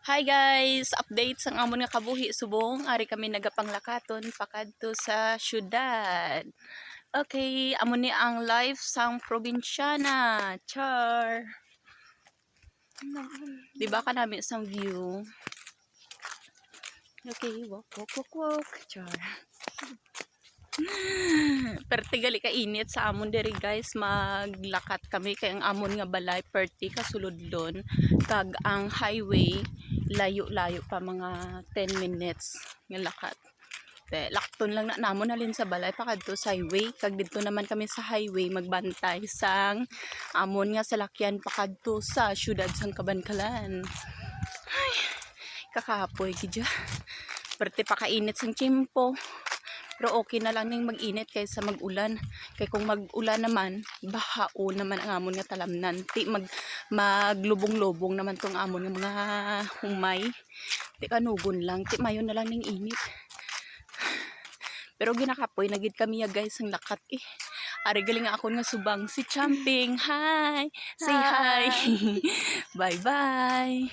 Hi guys! Update sang amon nga kabuhi subong. Ari kami nagapanglakaton pakadto sa syudad. Okay, amon ni ang live sang probinsyana. Char! Diba ka namin sang view? Okay, walk, walk, walk, walk. Char! Perti gali ka init sa amon diri guys, maglakat kami kay ang amon nga balay perti kasulodlon kag ang highway layo-layo pa mga 10 minutes nga lakat. Lakton lang na namon halin sa balay pakadto sa highway kag didto naman kami sa highway magbantay sang amon nga salakyan pakadto sa syudad sang Kabankalan. Ay, kakapoy gidya. Perti pa kainit sang tiyempo. Pero okay na lang ning mag-init kaysa mag-ulan. Kay kung mag-ulan naman, bahao naman ang amon nga talamnan. Ti maglubong-lubong naman tong amon nga mga humay. Ti kanugon lang, ti mayon na lang ning init. Pero ginakapoy na gid kami ya guys ang lakat eh. Ari galing ako nga subang si Champing. Hi! Say hi! Bye-bye!